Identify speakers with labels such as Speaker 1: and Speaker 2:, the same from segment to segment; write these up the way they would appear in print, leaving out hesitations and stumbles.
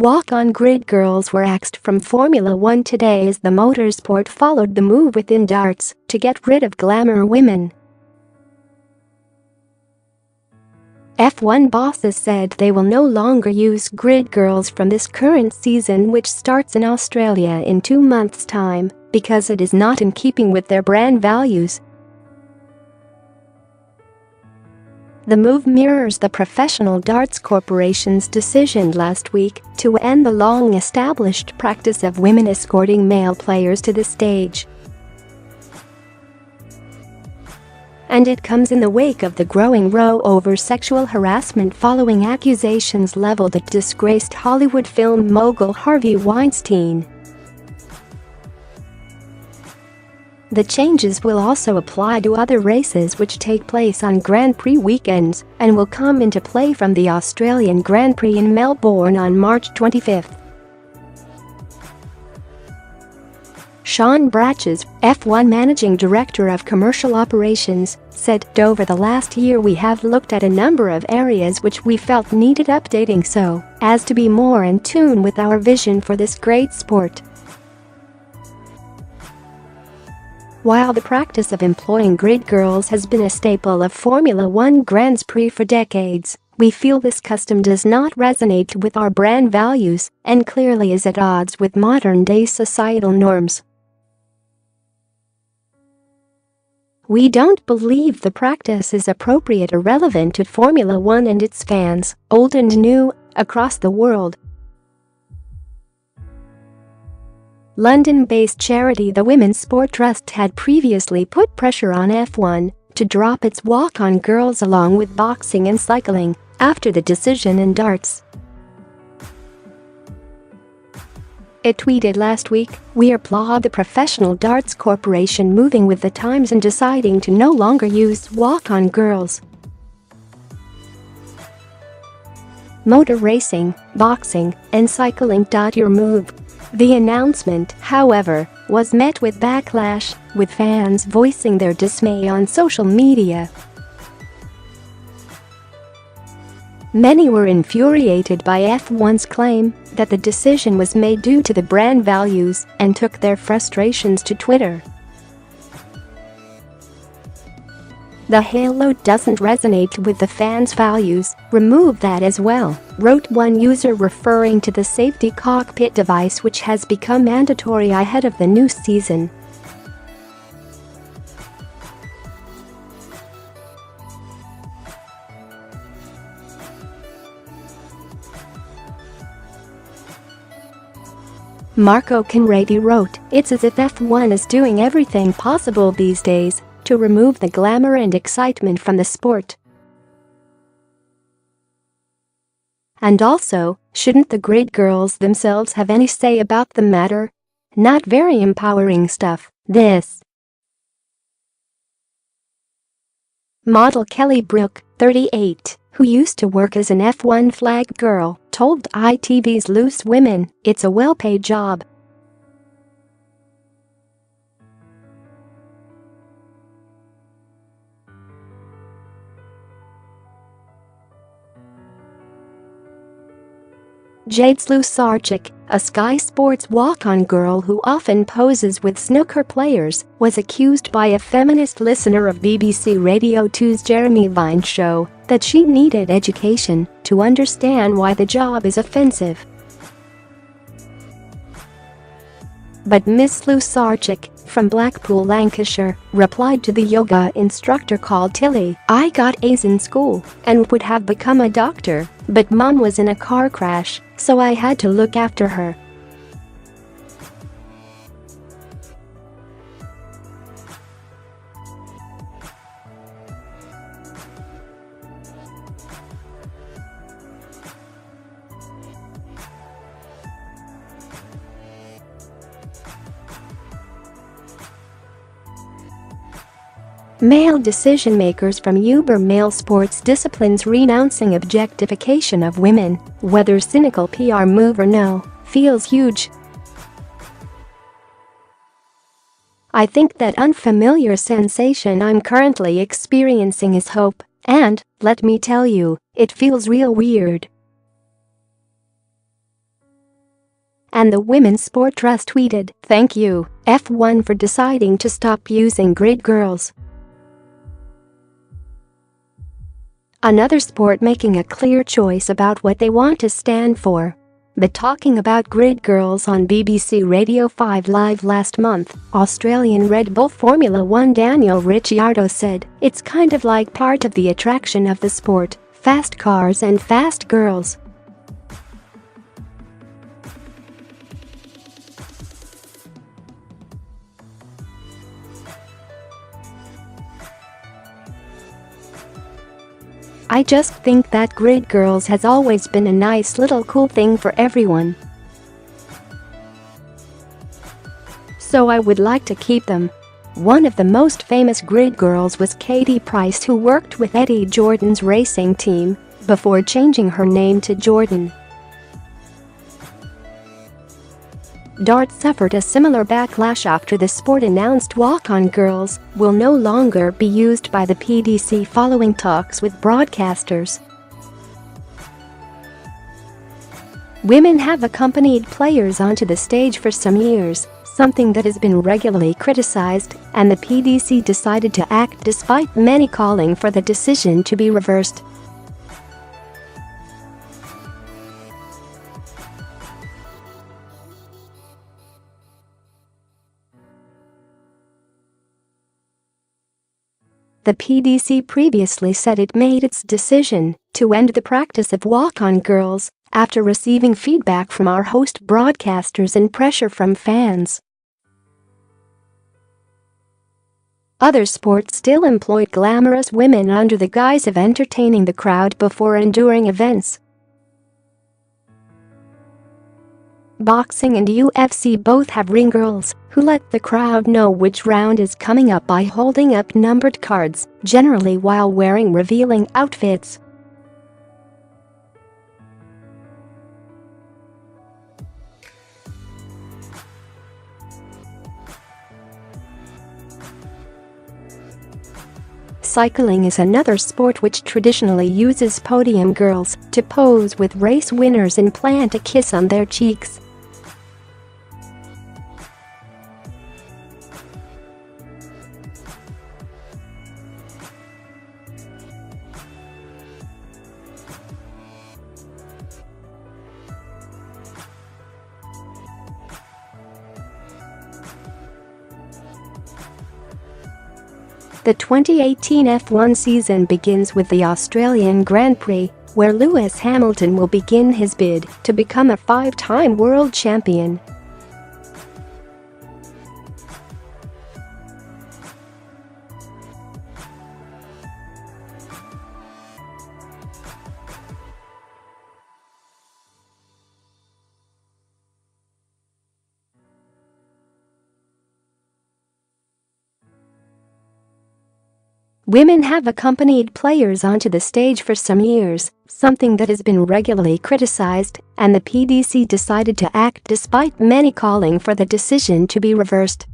Speaker 1: walk-on grid girls were axed from Formula One today as the motorsport followed the move within darts to get rid of glamour women. F1 bosses said they will no longer use grid girls from this current season, which starts in Australia in 2 months' time, because it is not in keeping with their brand values. The move mirrors the Professional Darts Corporation's decision last week to end the long-established practice of women escorting male players to the stage. And it comes in the wake of the growing row over sexual harassment following accusations leveled at disgraced Hollywood film mogul Harvey Weinstein. The changes will also apply to other races which take place on Grand Prix weekends and will come into play from the Australian Grand Prix in Melbourne on March 25. Sean Bratches, F1 Managing Director of Commercial Operations, said, "Over the last year we have looked at a number of areas which we felt needed updating so as to be more in tune with our vision for this great sport." While the practice of employing grid girls has been a staple of Formula One Grand Prix for decades, we feel this custom does not resonate with our brand values and clearly is at odds with modern-day societal norms. We don't believe the practice is appropriate or relevant to Formula One and its fans, old and new, across the world. London-based charity the Women's Sport Trust had previously put pressure on F1 to drop its walk-on girls along with boxing and cycling after the decision in darts. It tweeted last week, "We applaud the Professional Darts Corporation moving with the times and deciding to no longer use walk-on girls. Motor racing, boxing, and cycling. Your move." The announcement, however, was met with backlash, with fans voicing their dismay on social media. Many were infuriated by F1's claim that the decision was made due to the brand values and took their frustrations to Twitter. "The halo doesn't resonate with the fans' values, remove that as well," wrote one user referring to the safety cockpit device which has become mandatory ahead of the new season. Marco Conradi wrote, "It's as if F1 is doing everything possible these days to remove the glamour and excitement from the sport. And also, shouldn't the grid girls themselves have any say about the matter? Not very empowering stuff, this." Model Kelly Brook, 38, who used to work as an F1 flag girl, told ITV's Loose Women, "It's a well-paid job. Jade Slusarchik, a Sky Sports walk-on girl who often poses with snooker players, was accused by a feminist listener of BBC Radio 2's Jeremy Vine show that she needed education to understand why the job is offensive. But Miss Slusarchik, from Blackpool, Lancashire, replied to the yoga instructor called Tilly, "I got A's in school and would have become a doctor, but Mom was in a car crash, so I had to look after her." Male decision-makers from Uber male sports disciplines renouncing objectification of women, whether cynical PR move or no, feels huge. "I think that unfamiliar sensation I'm currently experiencing is hope, and, let me tell you, it feels real weird." and the women's sport dress tweeted, "Thank you, F1 for deciding to stop using grid girls." Another sport making a clear choice about what they want to stand for. But talking about grid girls on BBC Radio 5 Live last month, Australian Red Bull Formula 1 Daniel Ricciardo said, "It's kind of like part of the attraction of the sport, fast cars and fast girls." "I just think that grid girls has always been a nice little cool thing for everyone. So I would like to keep them." One of the most famous grid girls was Katie Price, who worked with Eddie Jordan's racing team before changing her name to Jordan. Dart suffered a similar backlash after the sport announced walk-on girls will no longer be used by the PDC following talks with broadcasters. Women have accompanied players onto the stage for some years, something that has been regularly criticized, and the PDC decided to act despite many calling for the decision to be reversed. The PDC previously said it made its decision to end the practice of walk-on girls after receiving feedback from our host broadcasters and pressure from fans. Other sports still employed glamorous women under the guise of entertaining the crowd before and during events. Boxing and UFC both have ring girls who let the crowd know which round is coming up by holding up numbered cards, generally while wearing revealing outfits. Cycling is another sport which traditionally uses podium girls to pose with race winners and plant a kiss on their cheeks. The 2018 F1 season begins with the Australian Grand Prix, where Lewis Hamilton will begin his bid to become a five-time world champion. Women have accompanied players onto the stage for some years, something that has been regularly criticized, and the PDC decided to act despite many calling for the decision to be reversed.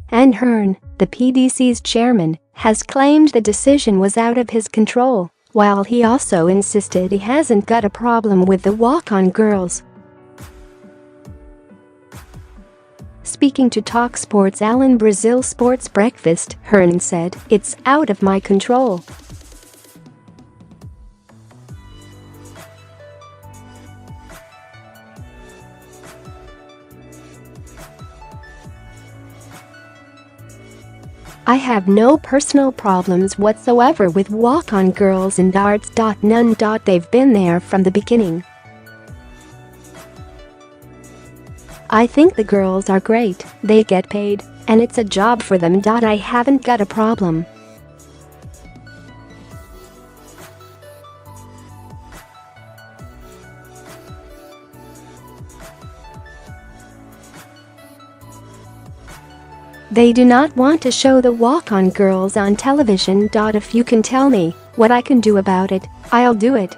Speaker 1: Anne Hearn, the PDC's chairman, has claimed the decision was out of his control, while he also insisted he hasn't got a problem with the walk-on girls. Speaking to TalkSport's Alan Brazil Sports Breakfast, Hearn said, "It's out of my control. I have no personal problems whatsoever with walk-on girls and darts. None. They've been there from the beginning. I think the girls are great, they get paid, and it's a job for them. I haven't got a problem." They do not want to show the walk-on girls on television. If you can tell me what I can do about it, I'll do it.